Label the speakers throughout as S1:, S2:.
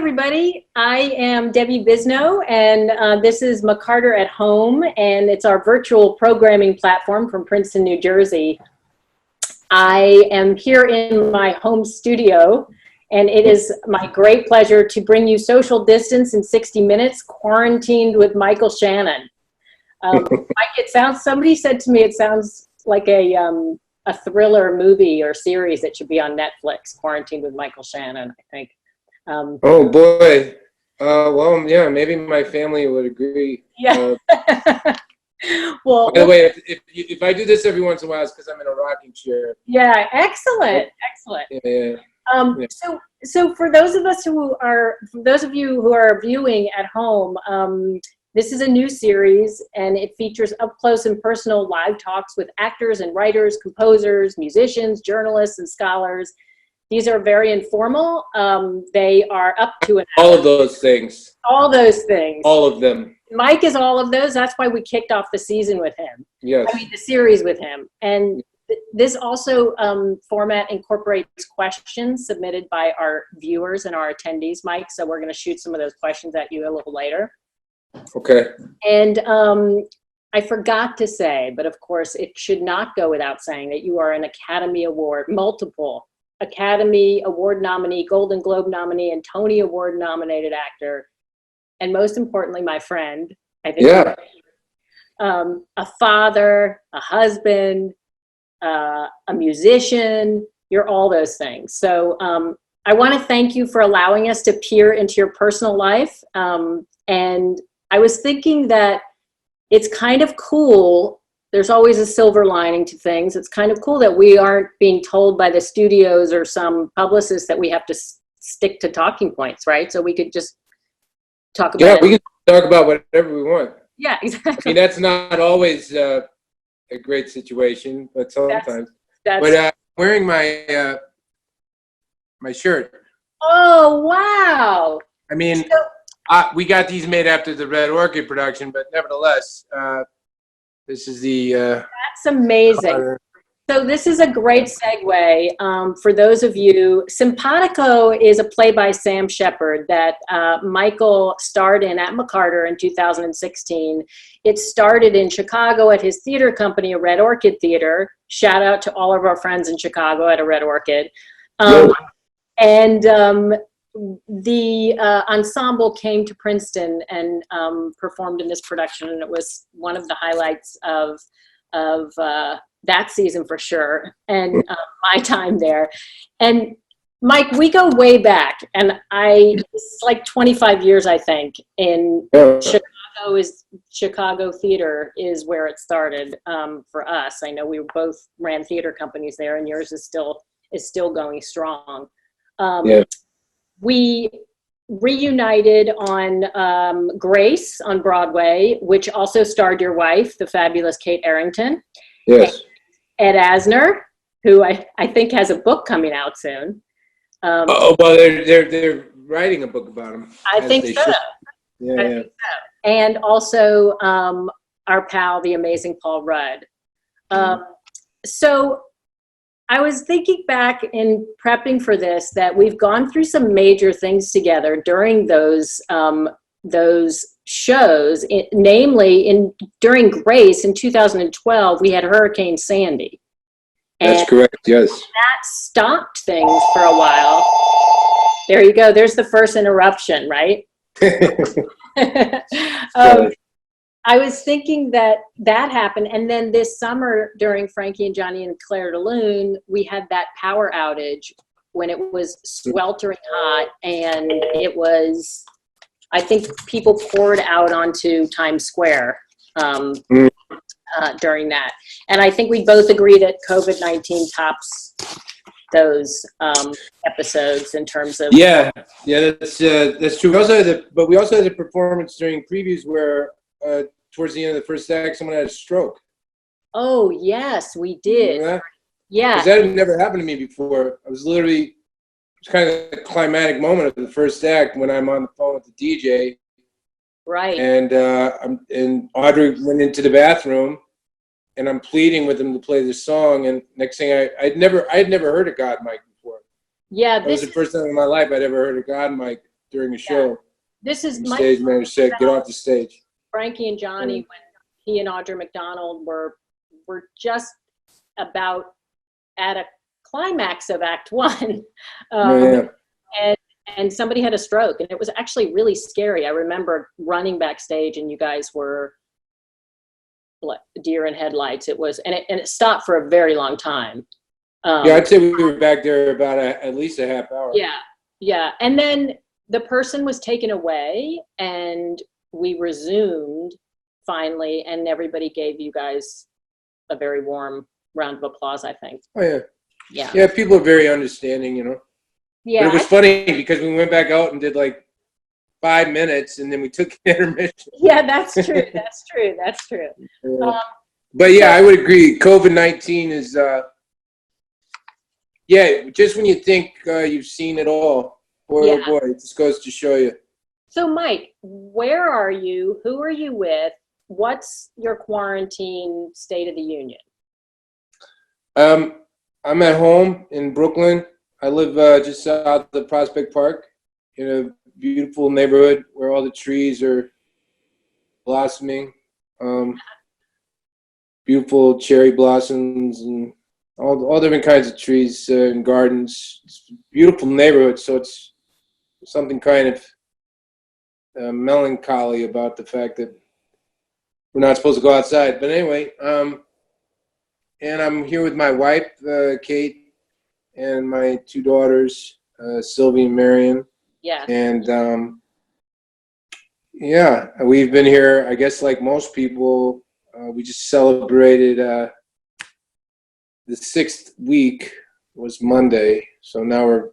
S1: everybody. I am Debbie Bisno, and this is McCarter at Home, and it's our virtual programming platform from Princeton, New Jersey. I am here in my home studio, and it is my great pleasure to bring you Social Distance in 60 Minutes, Quarantined with Michael Shannon. Mike, somebody said to me it sounds like a thriller movie or series that should be on Netflix, Quarantined with Michael Shannon, I think.
S2: Oh boy. Well, yeah, maybe my family would agree.
S1: Yeah. Well,
S2: by the way, if I do this every once in a while, it's because I'm in a rocking chair.
S1: Yeah, excellent, excellent.
S2: Yeah.
S1: So for those of you who are viewing at home, this is a new series, and it features up close and personal live talks with actors and writers, composers, musicians, journalists, and scholars. These are very informal. They are up to an hour.
S2: All of those things.
S1: All those things.
S2: All of them.
S1: Mike is all of those. That's why we kicked off the season with him.
S2: Yes.
S1: I mean, the series with him. And this also format incorporates questions submitted by our viewers and our attendees, Mike. So we're going to shoot some of those questions at you a little later.
S2: Okay.
S1: And I forgot to say, but of course, it should not go without saying that you are an Academy Award, multiple Academy Award nominee, Golden Globe nominee, and Tony Award nominated actor. And most importantly, my friend, I think,
S2: yeah.
S1: A father, a husband, a musician, you're all those things. So I want to thank you for allowing us to peer into your personal life. And I was thinking that it's kind of cool. There's always a silver lining to things. It's kind of cool that we aren't being told by the studios or some publicists that we have to stick to talking points, right? So we could just talk about it.
S2: We can talk about whatever we want.
S1: Yeah, exactly.
S2: I mean, that's not always a great situation, but sometimes. But I'm wearing my my shirt.
S1: Oh, wow.
S2: I mean, we got these made after the Red Orchid production, but nevertheless, this is the...
S1: That's amazing. So this is a great segue for those of you. Simpatico is a play by Sam Shepard that Michael starred in at McCarter in 2016. It started in Chicago at his theater company, A Red Orchid Theatre. Shout out to all of our friends in Chicago at A Red Orchid. And the ensemble came to Princeton and performed in this production, and it was one of the highlights of that season for sure, and my time there. And Mike, we go way back, and it's like 25 years, I think, in Chicago theater is where it started for us. I know we both ran theater companies there, and yours is still going strong. We reunited on Grace on Broadway, which also starred your wife, the fabulous Kate Arrington.
S2: Yes.
S1: Ed Asner, who I think has a book coming out soon.
S2: Well, they're writing a book about him.
S1: I think so.
S2: Yeah,
S1: think so. And also our pal, the amazing Paul Rudd. So I was thinking back in prepping for this that we've gone through some major things together during those shows, namely during Grace in 2012, we had Hurricane Sandy.
S2: That's correct, yes.
S1: That stopped things for a while. There you go. There's the first interruption, right? I was thinking that happened, and then this summer during Frankie and Johnnie and Clair de Lune, we had that power outage when it was sweltering hot, and it was, I think people poured out onto Times Square during that. And I think we both agree that COVID-19 tops those episodes in terms of... Yeah,
S2: that's true. We also had a performance during previews where towards the end of the first act, someone had a stroke.
S1: Oh, yes, we did. Yeah.
S2: Because that had never happened to me before. I was literally... It's kind of the climatic moment of the first act when I'm on the phone with the DJ.
S1: Right.
S2: And Audrey went into the bathroom, and I'm pleading with him to play this song. And next thing I'd never heard a God mic before.
S1: Yeah,
S2: that was the first time in my life I'd ever heard a God mic. during a show.
S1: This is
S2: the stage manager said, "Get off the stage."
S1: Frankie and Johnnie, when he and Audra McDonald were just about at a climax of Act One, and somebody had a stroke, and it was actually really scary. I remember running backstage, and you guys were like deer in headlights. It was, and it stopped for a very long time.
S2: Yeah, I'd say we were back there about at least a half hour.
S1: Yeah, and then the person was taken away, and we resumed finally, and everybody gave you guys a very warm round of applause, I think.
S2: Oh yeah. Yeah, people are very understanding, you know.
S1: Yeah.
S2: But it was funny because we went back out and did like 5 minutes, and then we took an intermission.
S1: Yeah, that's true. That's true. That's true.
S2: But yeah, I would agree. COVID-19 is, just when you think you've seen it all, boy, oh boy, it just goes to show you.
S1: So, Mike, where are you? Who are you with? What's your quarantine State of the Union?
S2: I'm at home in Brooklyn. I live just south of Prospect Park in a beautiful neighborhood where all the trees are blossoming. Beautiful cherry blossoms and all different kinds of trees and gardens. It's a beautiful neighborhood, so it's something kind of melancholy about the fact that we're not supposed to go outside. But anyway, and I'm here with my wife, Kate, and my 2 daughters, Sylvie and Marion.
S1: Yeah.
S2: And we've been here, I guess, like most people. We just celebrated the 6th week was Monday, so now we're a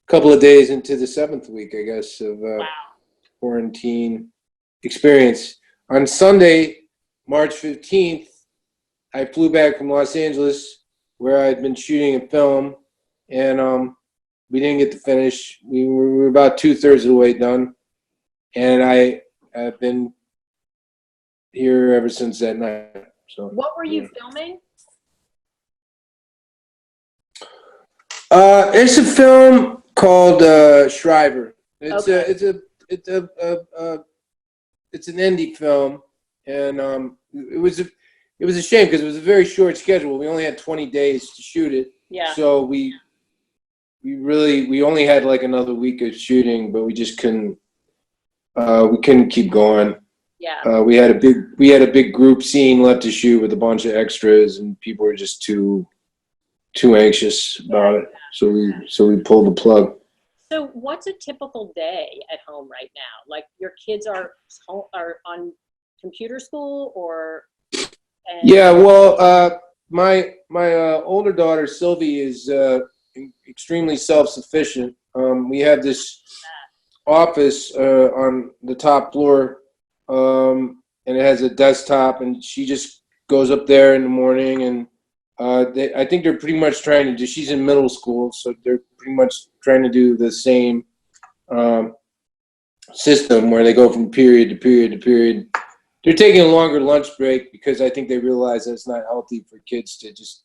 S2: couple of days into the 7th week, I guess, of quarantine experience. On Sunday, March 15th, I flew back from Los Angeles, where I'd been shooting a film, and we didn't get to finish. We were about 2/3 of the way done, and I have been here ever since that night. So,
S1: what were you filming?
S2: It's a film called Shriver. It's an indie film, and it was a shame because it was a very short schedule. We only had 20 days to shoot it.
S1: Yeah.
S2: So we only had like another week of shooting, but we just couldn't keep going.
S1: Yeah.
S2: We had a big group scene left to shoot with a bunch of extras, and people were just too anxious about it. So we pulled the plug.
S1: So what's a typical day at home right now? Like, your kids are on computer school, or?
S2: Yeah, well, my older daughter Sylvie is extremely self-sufficient. We have this office on the top floor, and it has a desktop, and she just goes up there in the morning, and I think they're pretty much trying to do. She's in middle school, so they're pretty much trying to do the same system where they go from period to period to period. They're taking a longer lunch break because I think they realize that it's not healthy for kids to just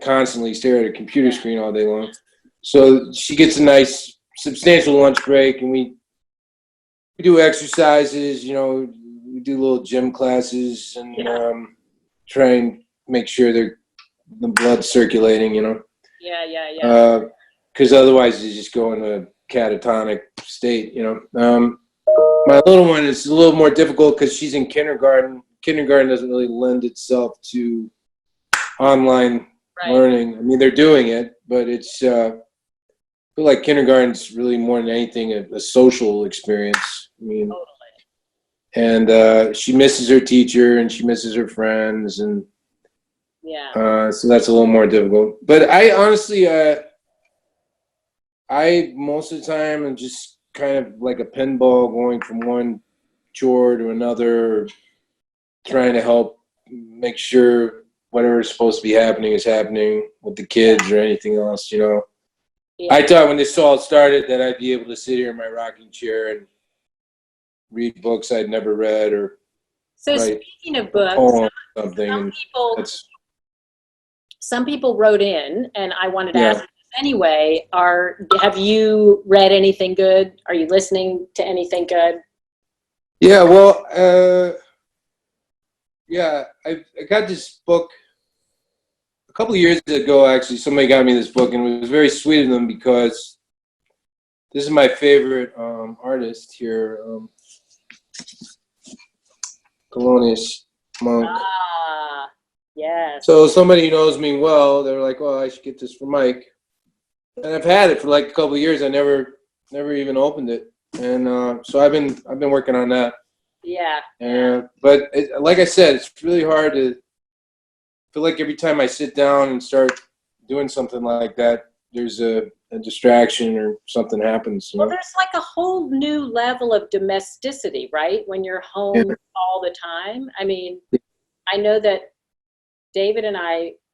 S2: constantly stare at a computer screen all day long. So she gets a nice, substantial lunch break, and we do exercises. You know, we do little gym classes and try and make sure the blood's circulating. You know.
S1: Yeah.
S2: Because otherwise you just go in a catatonic state. You know. My little one is a little more difficult because she's in kindergarten. Kindergarten doesn't really lend itself to online learning. I mean, they're doing it, but it's I feel like kindergarten's really more than anything a social experience. I mean, and she misses her teacher and she misses her friends, and so that's a little more difficult. But I honestly, I most of the time am just kind of like a pinball, going from one chore to another, trying to help make sure whatever is supposed to be happening is happening with the kids or anything else, you know. I thought when this all started that I'd be able to sit here in my rocking chair and read books I'd never read, or
S1: speaking of books,
S2: something.
S1: Some people wrote in, and I wanted to ask you anyway, have you read anything good? Are you listening to anything good?
S2: Yeah, well, yeah, I got this book a couple of years ago, actually. Somebody got me this book, and it was very sweet of them because this is my favorite artist here, Thelonious Monk.
S1: Ah, yes.
S2: So somebody who knows me well, they're like, "Well, I should get this for Mike." And I've had it for like a couple of years. I never even opened it, and so I've been working on that.
S1: Yeah.
S2: But like I said, it's really hard to feel like every time I sit down and start doing something like that, there's a distraction or something happens. You know?
S1: Well, there's like a whole new level of domesticity, right? When you're home all the time. I mean, I know that David and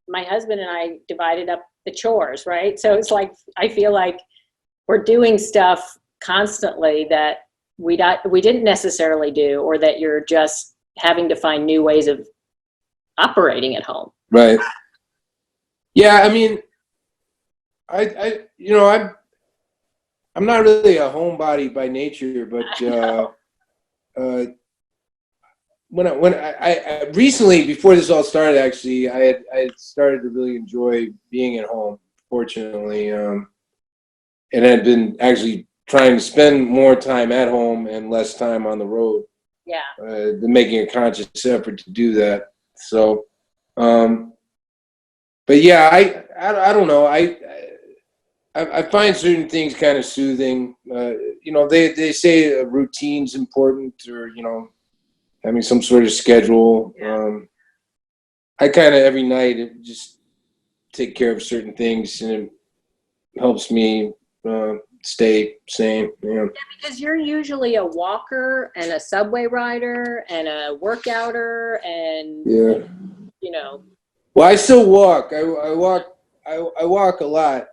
S1: my husband and I divided up the chores, right? So it's like, I feel like we're doing stuff constantly that we didn't necessarily do, or that you're just having to find new ways of operating at home.
S2: Right. Yeah, I mean, I'm not really a homebody by nature, but when I recently, before this all started, actually, I had started to really enjoy being at home, fortunately, and had been actually trying to spend more time at home and less time on the road.
S1: Yeah.
S2: Than making a conscious effort to do that. So, but yeah, I don't know. I find certain things kind of soothing. They say a routine's important, or having some sort of schedule. I kind of every night just take care of certain things, and it helps me stay sane.
S1: Yeah, because you're usually a walker and a subway rider and a workouter, and
S2: Well, I still walk. I walk a lot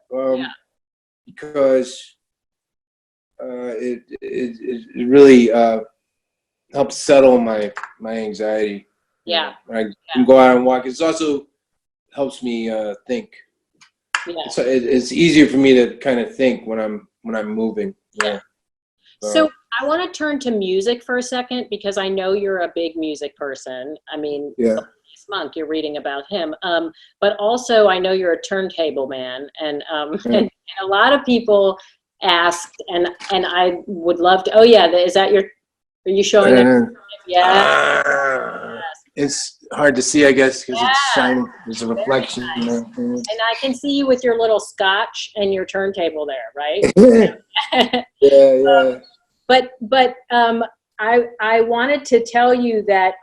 S2: because it really helps settle my anxiety.
S1: Yeah.
S2: I can go out and walk. It also helps me think.
S1: Yeah.
S2: It's easier for me to kind of think when I'm moving. Yeah.
S1: So I want to turn to music for a second, because I know you're a big music person. I mean, Monk, you're reading about him, but also I know you're a turntable man, and and a lot of people asked, and I would love to. Oh yeah, is that your? Are you showing them? Yeah.
S2: It's hard to see, I guess, because it's shining. There's a reflection.
S1: Nice. And I can see you with your little scotch and your turntable there, right?
S2: Yeah.
S1: But I wanted to tell you that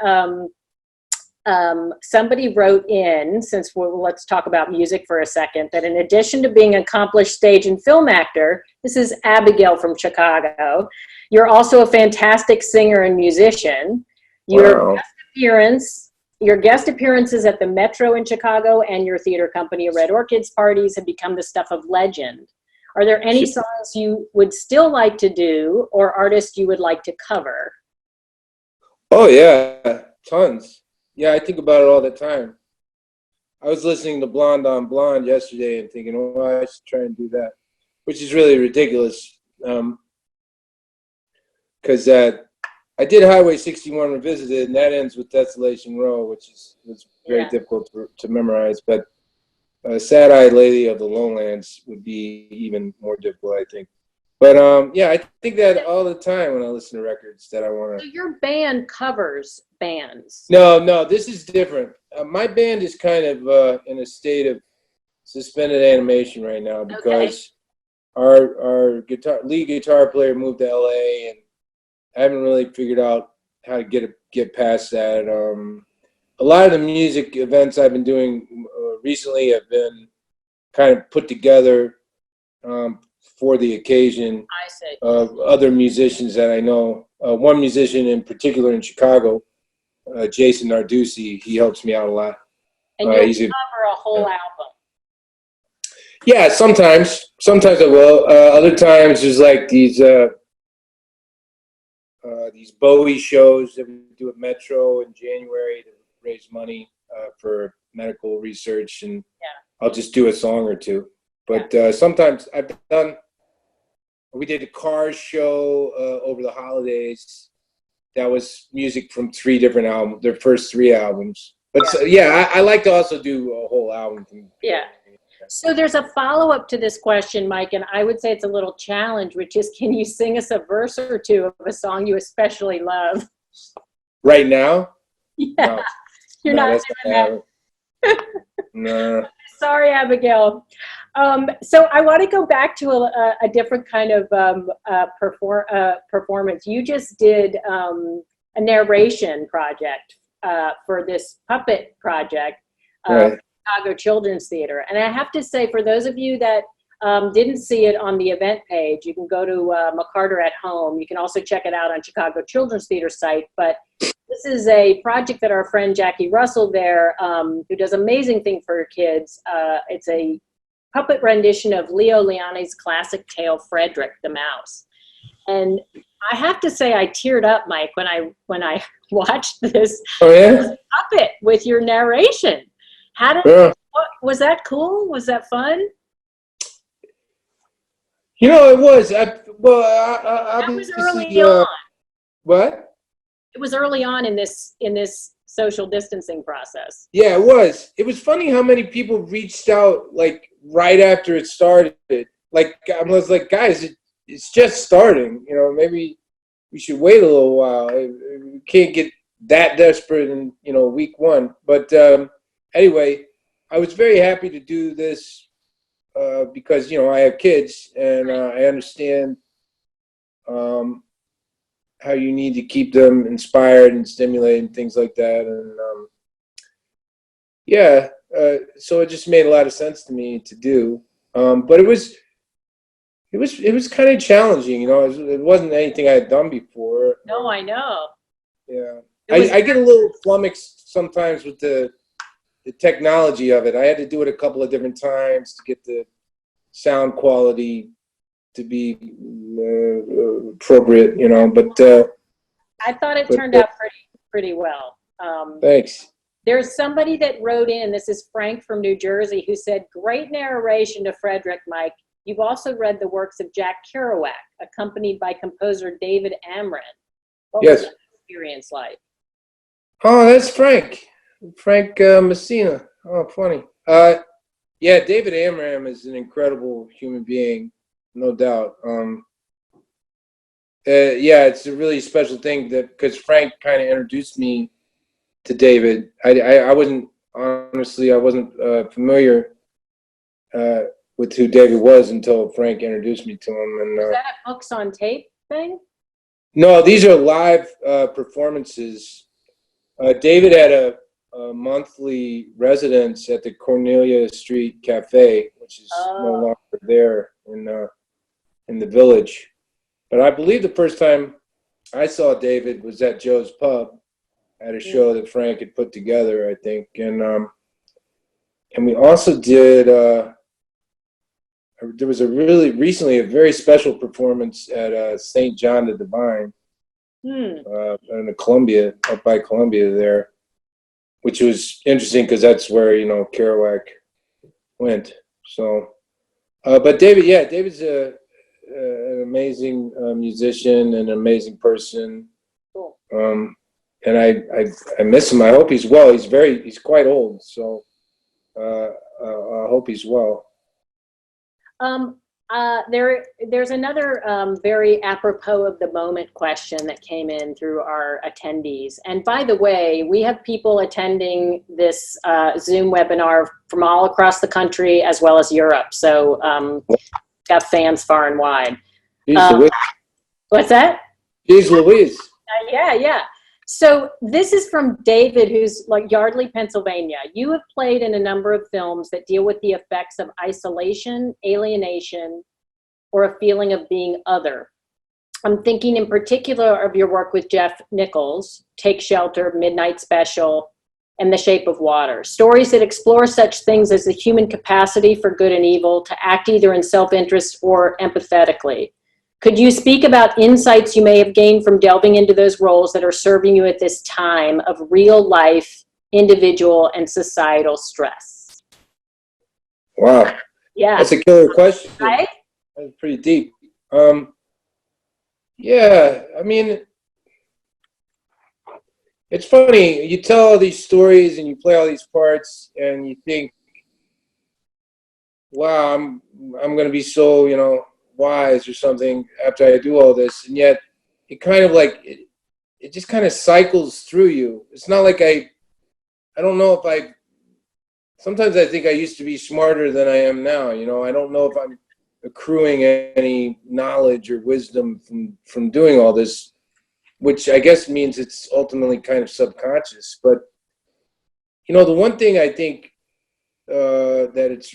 S1: somebody wrote in, let's talk about music for a second, that in addition to being an accomplished stage and film actor, this is Abigail from Chicago, you're also a fantastic singer and musician. Your guest appearances at the Metro in Chicago and your theater company, A Red Orchid's parties, have become the stuff of legend. Are there any songs you would still like to do, or artists you would like to cover?
S2: Oh yeah, tons. Yeah, I think about it all the time. I was listening to Blonde on Blonde yesterday and thinking, oh, I should try and do that, which is really ridiculous. Because I did Highway 61 Revisited, and that ends with Desolation Row, which was very difficult to memorize. But Sad-Eyed Lady of the Lowlands would be even more difficult, I think. But I think that all the time when I listen to records that I want to.
S1: So your band covers bands?
S2: No, this is different. My band is kind of in a state of suspended animation right now because our lead guitar player moved to LA, and I haven't really figured out how to get past that. A lot of the music events I've been doing recently have been kind of put together for the occasion of other musicians that I know. One musician in particular in Chicago, Jason Narducci, he helps me out a lot.
S1: And you'll cover a whole album?
S2: Yeah, sometimes I will. Other times there's like these Bowie shows that we do at Metro in January to raise money for medical research, and I'll just do a song or two. But sometimes we did a Cars show over the holidays. That was music from 3 different albums, their first 3 albums. But I like to also do a whole album.
S1: So there's a follow-up to this question, Mike, and I would say it's a little challenge, which is, can you sing us a verse or 2 of a song you especially love?
S2: Right now?
S1: Yeah.
S2: No.
S1: You're not doing that.
S2: No.
S1: Sorry, Abigail. So I want to go back to a different kind of performance. You just did a narration project for this puppet project, Chicago Children's Theater. And I have to say, for those of you that didn't see it on the event page, you can go to McCarter HOME. You can also check it out on Chicago Children's Theater site. But this is a project that our friend Jackie Russell there, who does amazing thing for her kids. It's a puppet rendition of Leo Liani's classic tale, Frederick the Mouse. And I have to say, I teared up, Mike, when I watched this puppet with your narration. Was that cool? Was that fun?
S2: You know, it was.
S1: That was early on.
S2: What?
S1: It was early on in this social distancing process.
S2: Yeah, it was. It was funny how many people reached out like right after it started. Like I was like, guys, it's just starting. You know, maybe we should wait a little while. We can't get that desperate in week 1. But anyway, I was very happy to do this because I have kids and I understand how you need to keep them inspired and stimulated and things like that. And so it just made a lot of sense to me to do. But it was kind of challenging, it wasn't anything I had done before.
S1: No, I know.
S2: Yeah. I get a little flummoxed sometimes with the technology of it. I had to do it a couple of different times to get the sound quality to be appropriate, but
S1: I thought it turned out pretty well.
S2: Thanks.
S1: There's somebody that wrote in, this is Frank from New Jersey, who said, great narration to Frederick, Mike. You've also read the works of Jack Kerouac, accompanied by composer David Amram. What was that experience like?
S2: Oh, that's Frank Messina. Oh, funny. David Amram is an incredible human being. No doubt. It's a really special thing because Frank kind of introduced me to David. I wasn't familiar with who David was until Frank introduced me to him. And
S1: is that a books on tape thing?
S2: No, these are live performances. David had a monthly residence at the Cornelia Street Cafe, which is no longer there in the Village. But I believe the first time I saw David was at Joe's Pub at a show that Frank had put together, I think. And we also did, there was recently a very special performance at St. John the Divine in the Columbia, up by Columbia there, which was interesting because that's where, Kerouac went. So, but David's an amazing musician and an amazing person.
S1: Cool.
S2: And I miss him. I hope he's well. He's quite old, so I hope he's well.
S1: There's another very apropos of the moment question that came in through our attendees. And by the way, we have people attending this Zoom webinar from all across the country as well as Europe. So got fans far and wide. What's that?
S2: Jeez Louise.
S1: Yeah. So this is from David, who's like Yardley, Pennsylvania. You have played in a number of films that deal with the effects of isolation, alienation, or a feeling of being other. I'm thinking in particular of your work with Jeff Nichols, Take Shelter, Midnight Special, and The Shape of Water. Stories that explore such things as the human capacity for good and evil to act either in self-interest or empathetically. Could you speak about insights you may have gained from delving into those roles that are serving you at this time of real life, individual, and societal stress?
S2: Wow.
S1: Yeah.
S2: That's a killer question.
S1: Right?
S2: That's pretty deep. Yeah, I mean, it's funny. You tell all these stories and you play all these parts, and you think, "Wow, I'm going to be so, you know, wise or something after I do all this," and yet it kind of like it just kind of cycles through you. It's not like I don't know if I. Sometimes I think I used to be smarter than I am now. You know, I don't know if I'm accruing any knowledge or wisdom from doing all this, which I guess means it's ultimately kind of subconscious. But you know, the one thing I think that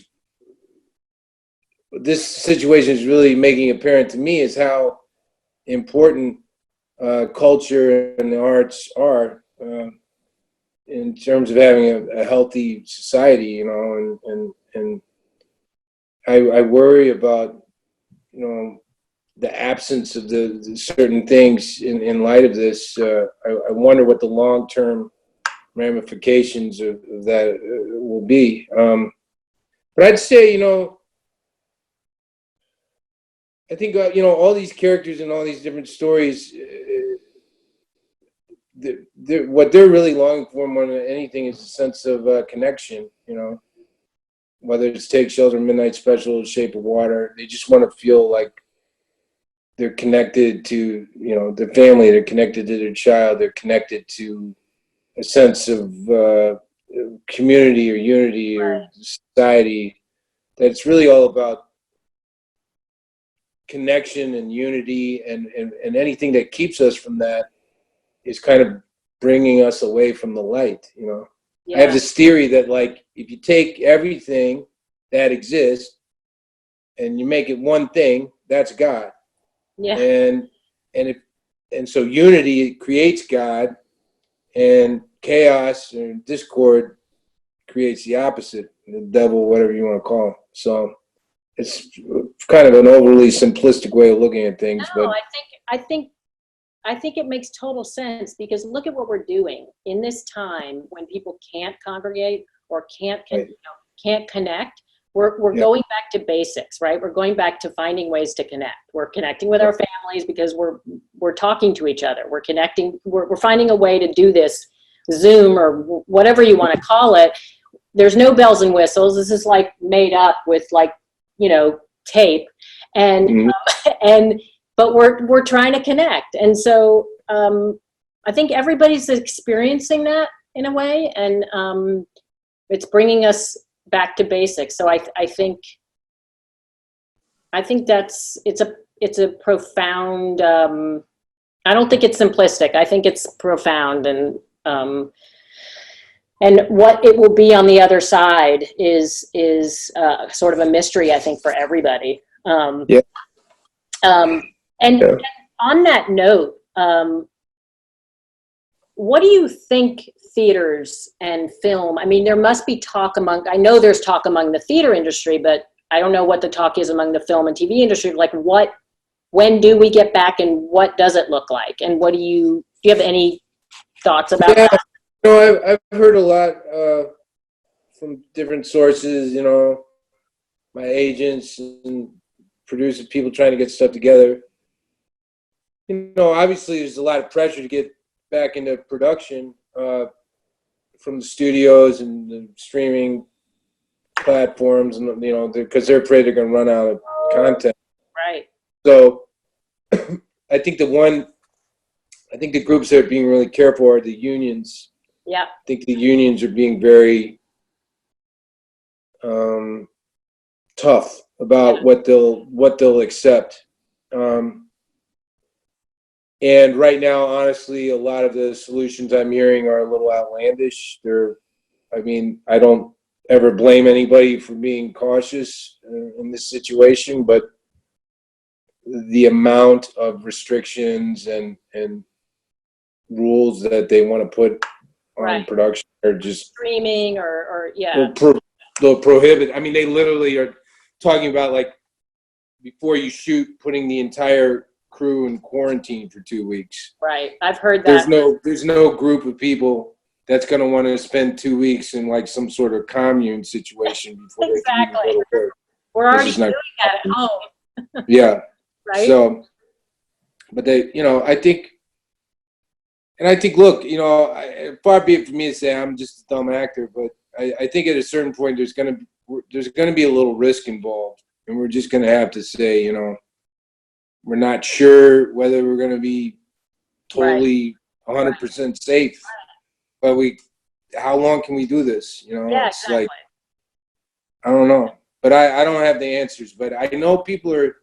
S2: this situation is really making apparent to me is how important culture and the arts are in terms of having a healthy society. You know, and I worry about, you know, the absence of the certain things in light of this. I wonder what the long-term ramifications of that will be. But I'd say, you know, I think, you know, all these characters and all these different stories, what they're really longing for more than anything is a sense of connection, you know, whether it's Take Shelter, Midnight Special, Shape of Water. They just want to feel like they're connected to, you know, their family, they're connected to their child, they're connected to a sense of community or unity or society. That's really all about connection and unity, and anything that keeps us from that is kind of bringing us away from the light, you know. Yeah. I have this theory that, like, if you take everything that exists and you make it one thing, that's God. Yeah. And so unity creates God, and chaos or discord creates the opposite, the devil, whatever you want to call him. So it's kind of an overly simplistic way of looking at things.
S1: No,
S2: but
S1: I think it makes total sense, because look at what we're doing in this time when people can't congregate or can't connect. We're going back to basics, right? We're going back to finding ways to connect. We're connecting with our families because we're talking to each other. We're connecting. We're finding a way to do this, Zoom or whatever you want to call it. There's no bells and whistles. This is like made up with, like, you know, tape, and but we're trying to connect. And so I think everybody's experiencing that in a way, and it's bringing us back to basics. So I think that's it's a profound. I don't think it's simplistic. I think it's profound, and what it will be on the other side is sort of a mystery, I think, for everybody. And on that note, what do you think theaters and film, I mean, there must be talk I know there's talk among the theater industry, but I don't know what the talk is among the film and TV industry. Like, when do we get back, and what does it look like? And do you have any thoughts about that?
S2: You know, I've heard a lot from different sources, you know, my agents and producers, people trying to get stuff together. You know, obviously there's a lot of pressure to get back into production from the studios and the streaming platforms, and, you know, because they're afraid they're going to run out of content.
S1: Right.
S2: So I think the groups that are being really careful are the unions.
S1: Yeah.
S2: I think the unions are being very tough about what they'll accept. And right now, honestly, a lot of the solutions I'm hearing are a little outlandish. I don't ever blame anybody for being cautious in this situation, but the amount of restrictions and rules that they want to put on production are just
S1: streaming or
S2: they'll prohibit. I mean, they literally are talking about, like, before you shoot, putting the entire crew in quarantine for 2 weeks.
S1: Right, I've heard that.
S2: There's no group of people that's going to want to spend 2 weeks in, like, some sort of commune situation before
S1: exactly.
S2: they can even go to work.
S1: We're already doing that at home.
S2: Yeah.
S1: Right?
S2: So, but they, I think, look, far be it from me to say I'm just a dumb actor, but I think at a certain point there's gonna be a little risk involved, and we're just gonna have to say, we're not sure whether we're gonna be totally 100% safe, but how long can we do this?
S1: Yeah,
S2: it's
S1: exactly.
S2: like, I don't know, but I don't have the answers, but I know people are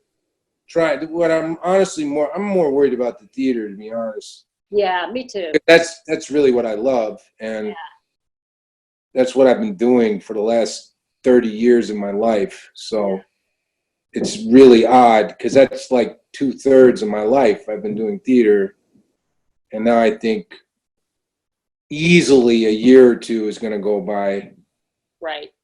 S2: trying. What I'm more worried about the theater, to be honest.
S1: Yeah, me too.
S2: That's really what I love, and that's what I've been doing for the last 30 years of my life. So it's really odd because that's like 2/3 of my life I've been doing theater, and now I think easily a year or two is going to go by.
S1: Right.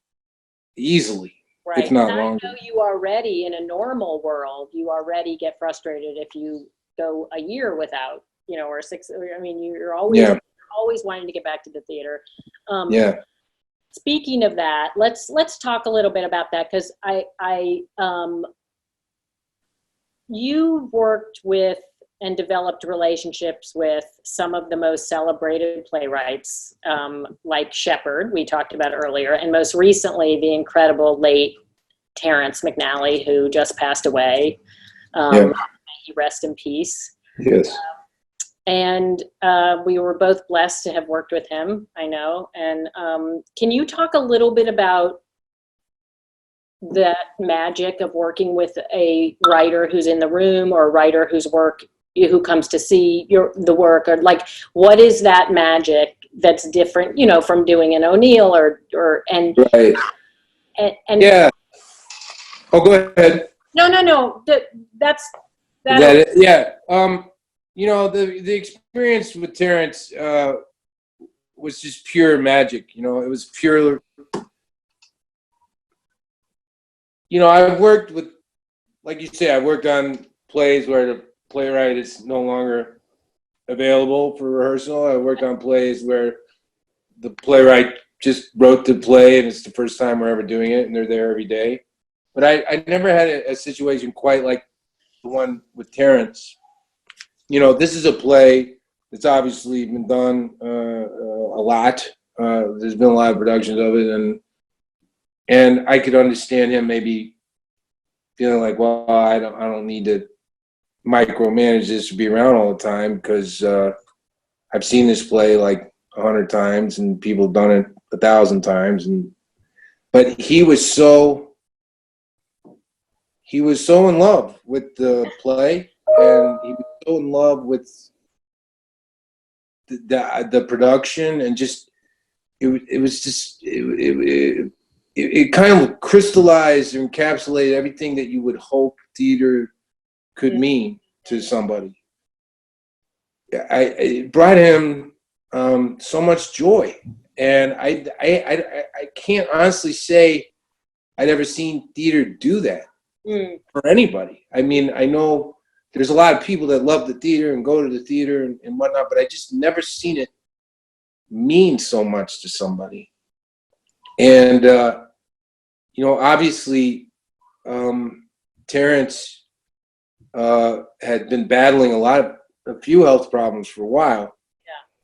S2: Easily.
S1: Right.
S2: If not
S1: and
S2: longer.
S1: I know you already, in a normal world, you already get frustrated if you go a year without, or 6. I mean, you're always wanting to get back to the theater. Speaking of that, let's talk a little bit about that, because you worked with and developed relationships with some of the most celebrated playwrights, like Shepard, we talked about earlier, and most recently the incredible late Terrence McNally, who just passed away. May he rest in peace.
S2: Yes.
S1: And we were both blessed to have worked with him, I know. And can you talk a little bit about that magic of working with a writer who's in the room, or a writer who comes to see the work, or like, what is that magic that's different, from doing an O'Neill and
S2: right.
S1: And
S2: yeah. Oh, go ahead.
S1: No. That's
S2: it. Yeah. The experience with Terrence was just pure magic. It was pure. I've worked with, like you say, I worked on plays where the playwright is no longer available for rehearsal. I worked on plays where the playwright just wrote the play and it's the first time we're ever doing it and they're there every day. But I never had a situation quite like the one with Terrence. This is a play that's obviously been done a lot. There's been a lot of productions of it, and I could understand him maybe feeling like, well, I don't need to micromanage this to be around all the time, because I've seen this play like 100 times and people have done it 1,000 times. But he was so in love with the play, and he was so in love with the production, and just it kind of crystallized and encapsulated everything that you would hope theater could mean to somebody. It brought him so much joy, and I can't honestly say I'd ever seen theater do that for anybody. I mean, I know there's a lot of people that love the theater and go to the theater and whatnot, but I just never seen it mean so much to somebody. And obviously, Terrence had been battling a few health problems for a while.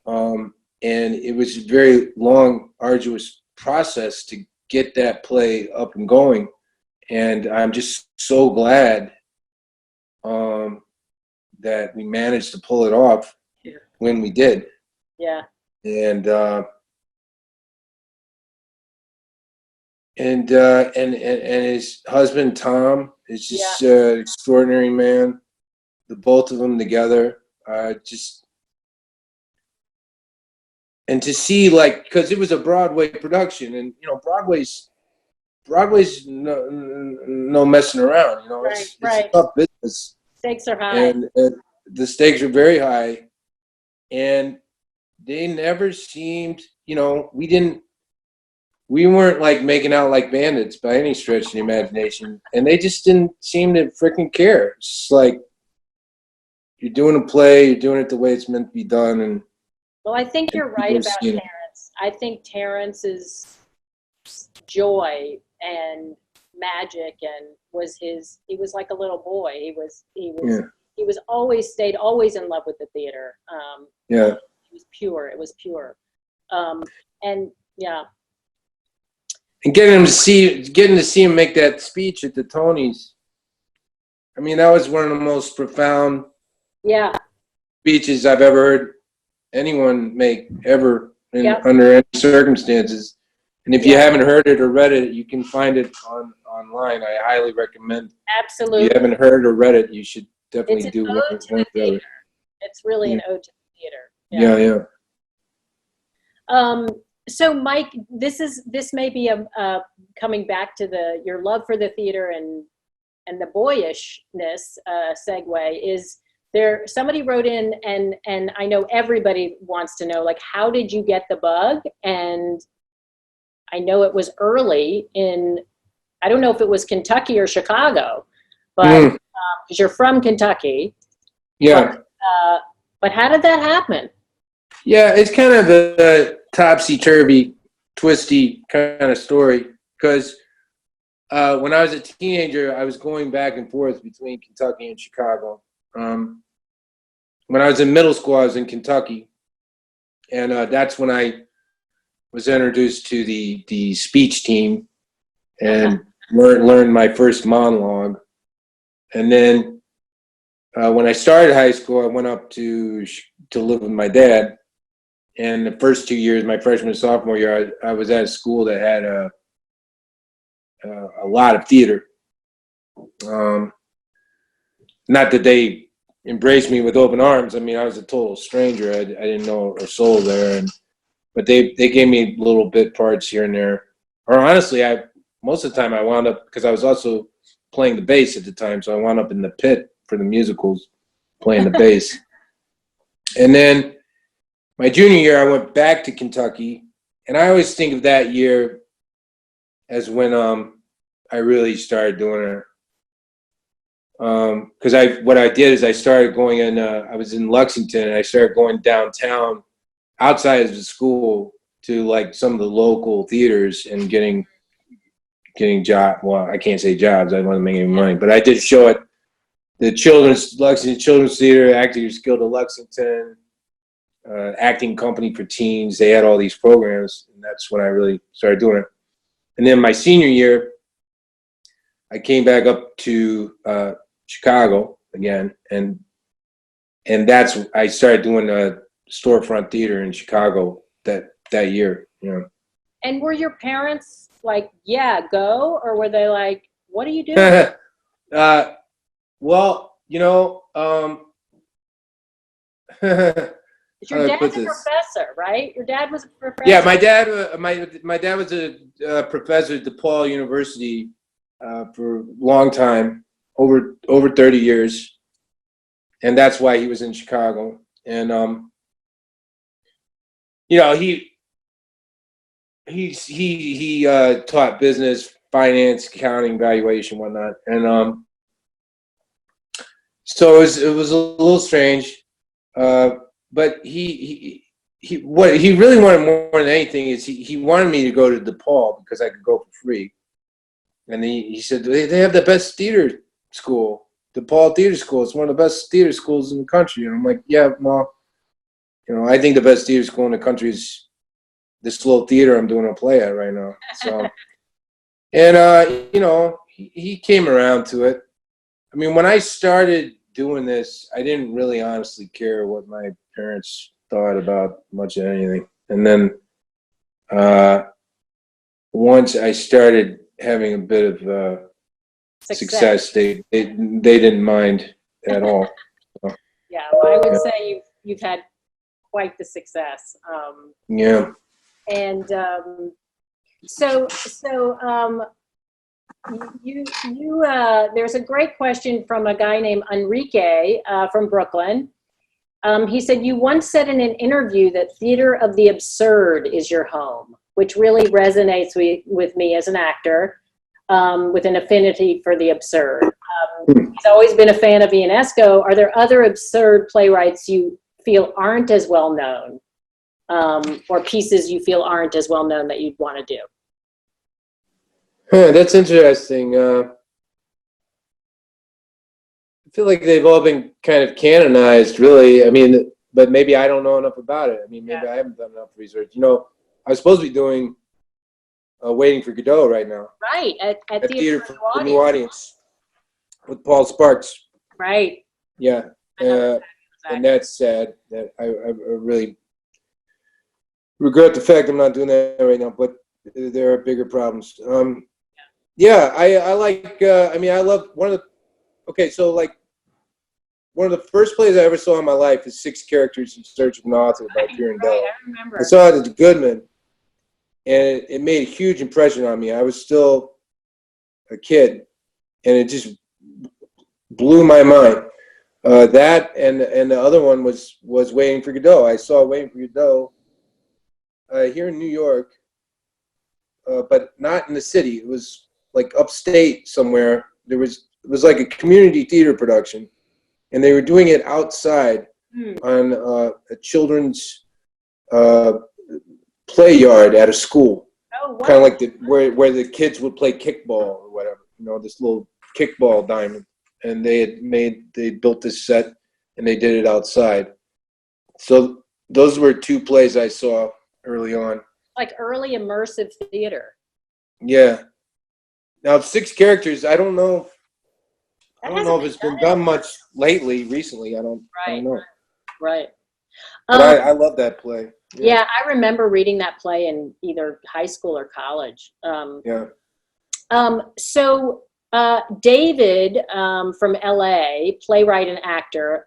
S2: And it was a very long, arduous process to get that play up and going. And I'm just so glad that we managed to pull it off when we did.
S1: Yeah.
S2: And his husband Tom is just an extraordinary man. The both of them together, and to see, like, because it was a Broadway production, and Broadway's no messing around. It's a tough business.
S1: Stakes are high,
S2: and the stakes are very high, and they never seemed. We weren't like making out like bandits by any stretch of the imagination, and they just didn't seem to freaking care. It's like, you're doing a play, you're doing it the way it's meant to be done. And
S1: well, I think you're right about Terrence. I think Terrence's joy and magic and he was like a little boy. He was always in love with the theater.
S2: Yeah.
S1: It was pure. It was pure. And yeah.
S2: And getting to see him make that speech at the Tonys. I mean, that was one of the most profound speeches I've ever heard anyone make ever under any circumstances. And if you haven't heard it or read it, you can find it online. I highly recommend.
S1: Absolutely.
S2: If you haven't heard or read it, you should definitely do one.
S1: It's really an ode to the theater.
S2: Yeah.
S1: So Mike, this may be a coming back to your love for the theater and the boyishness segue. Is there somebody wrote in and I know everybody wants to know, like, how did you get the bug? And I know it was early I don't know if it was Kentucky or Chicago, but because you're from Kentucky.
S2: Yeah.
S1: But how did that happen?
S2: Yeah, it's kind of a topsy-turvy, twisty kind of story. Because when I was a teenager, I was going back and forth between Kentucky and Chicago. When I was in middle school, I was in Kentucky. And that's when I was introduced to the speech team and learned my first monologue. And then when I started high school, I went up to live with my dad. And the first 2 years, my freshman and sophomore year, I was at a school that had a lot of theater. Not that they embraced me with open arms. I mean, I was a total stranger. I didn't know a soul there. But they gave me little bit parts here and there. Or honestly, most of the time I wound up, because I was also playing the bass at the time, so I wound up in the pit for the musicals playing the bass. And then my junior year, I went back to Kentucky, and I always think of that year as when I really started doing it. Because what I did is I started going in. I was in Lexington, and I started going downtown, outside of the school, to like some of the local theaters and getting jobs. Well, I can't say jobs. I didn't want to make any money, but I did show at the Lexington Children's Theater, Actors Guild of Lexington. Acting company for teens. They had all these programs, and that's when I really started doing it. And then my senior year, I came back up to Chicago again, and that's I started doing storefront theater in Chicago that year. You know.
S1: And were your parents like, "Yeah, go," or were they like, "What are you doing?"
S2: Well, you know.
S1: Your dad's a professor, right? Your dad was a professor.
S2: Yeah, my dad was a professor at DePaul University for a long time, over 30 years, and that's why he was in Chicago. And you know, he taught business, finance, accounting, valuation, whatnot, and so it was a little strange. But he what he really wanted more than anything is he wanted me to go to DePaul because I could go for free. And he said, they have the best theater school, DePaul Theater School. It's one of the best theater schools in the country. And I'm like, yeah, well, you know, I think the best theater school in the country is this little theater I'm doing a play at right now. So, and you know, he came around to it. I mean, when I started doing this, I didn't really honestly care what my parents thought about much of anything. And then once I started having a bit of success, they didn't mind at all. So,
S1: yeah, well, I would say you've had quite the success.
S2: Yeah.
S1: And so you there's a great question from a guy named Enrique from Brooklyn. He said, you once said in an interview that theater of the absurd is your home, which really resonates with me as an actor, with an affinity for the absurd. He's always been a fan of Ionesco. Are there other absurd playwrights you feel aren't as well known, or pieces you feel aren't as well known that you'd want to do?
S2: Huh, that's interesting. I feel like they've all been kind of canonized, really. I mean, but maybe I don't know enough about it. I mean, maybe I haven't done enough research. You know, I was supposed to be doing Waiting for Godot right now.
S1: Right, at
S2: Theater for the New Audience with Paul Sparks.
S1: Right.
S2: Yeah. And that's sad. That I really regret the fact I'm not doing that right now, but there are bigger problems. Yeah, I like, I mean, I love so like, one of the first plays I ever saw in my life is Six Characters in Search of an Author by Kieran Dell.
S1: I remember.
S2: I saw it at Goodman, and it made a huge impression on me. I was still a kid, and it just blew my mind. That and the other one was Waiting for Godot. I saw Waiting for Godot here in New York, but not in the city. It was like upstate somewhere. It was like a community theater production, and they were doing it outside on a children's play yard at a school.
S1: Oh, wow.
S2: Kind of like where the kids would play kickball or whatever. You know, this little kickball diamond. And they built this set and they did it outside. So those were two plays I saw early on.
S1: Like early immersive theater.
S2: Yeah. Now Six Characters, I don't know if it's been done much recently. I don't know.
S1: Right.
S2: But I love that play.
S1: Yeah, I remember reading that play in either high school or college. So David from LA, playwright and actor,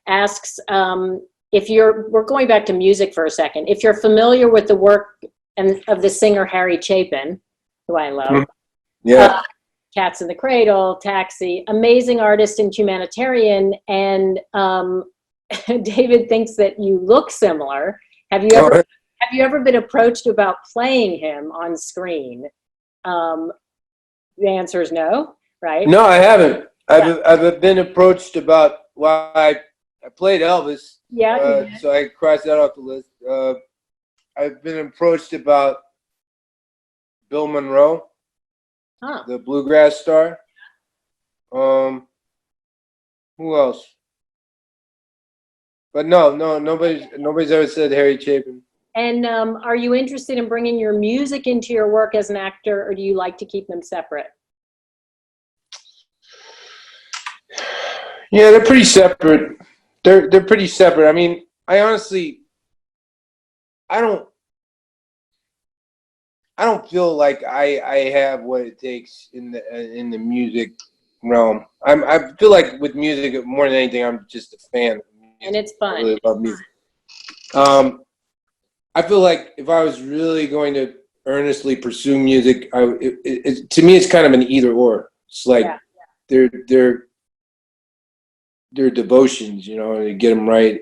S1: asks we're going back to music for a second, if you're familiar with the work of the singer Harry Chapin, who I love.
S2: Yeah.
S1: Cats in the Cradle, Taxi, amazing artist and humanitarian, and David thinks that you look similar. Have you ever been approached about playing him on screen? The answer is no, right?
S2: No, I haven't. I've been approached about I played Elvis.
S1: Yeah.
S2: So I crossed that off the list. I've been approached about Bill Monroe, the bluegrass star. Who else? But nobody's ever said Harry Chapin.
S1: And are you interested in bringing your music into your work as an actor, or do you like to keep them separate?
S2: Yeah, they're pretty separate. They're pretty separate. I mean, I honestly, I don't feel like I have what it takes in the music realm. I feel like with music more than anything, I'm just a fan.
S1: And it's fun.
S2: I really love music. I feel like if I was really going to earnestly pursue music, to me it's kind of an either or. It's like they're devotions, you know, to get them right,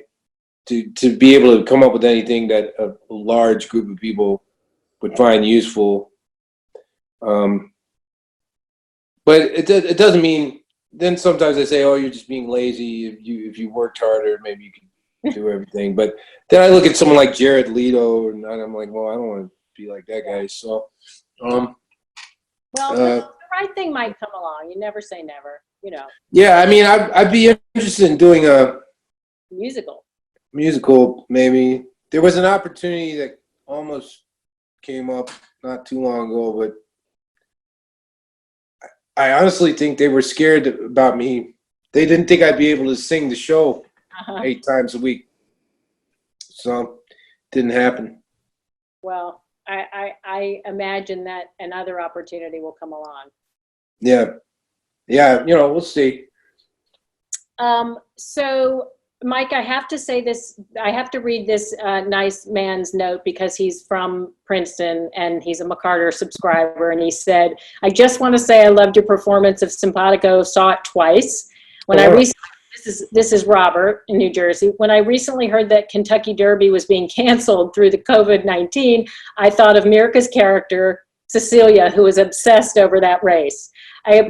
S2: to be able to come up with anything that a large group of people would find useful. But it doesn't mean. Then sometimes they say, "Oh, you're just being lazy. If you worked harder, maybe you could do everything." But then I look at someone like Jared Leto, and I'm like, "Well, I don't want to be like that guy." So,
S1: well, the right thing might come along. You never say never, you know.
S2: Yeah, I mean, I'd be interested in doing a musical. Maybe there was an opportunity that almost came up not too long ago, but I honestly think they were scared about me. They didn't think I'd be able to sing the show 8 times a week. So it didn't happen.
S1: Well, I imagine that another opportunity will come along.
S2: Yeah. Yeah, you know, we'll see.
S1: So, Mike, I have to say this, I have to read this nice man's note because he's from Princeton and he's a McCarter subscriber. And he said, I just want to say I loved your performance of Simpatico, saw it twice. When this is Robert in New Jersey. When I recently heard that Kentucky Derby was being canceled through the COVID-19, I thought of Mirka's character, Cecilia, who was obsessed over that race. I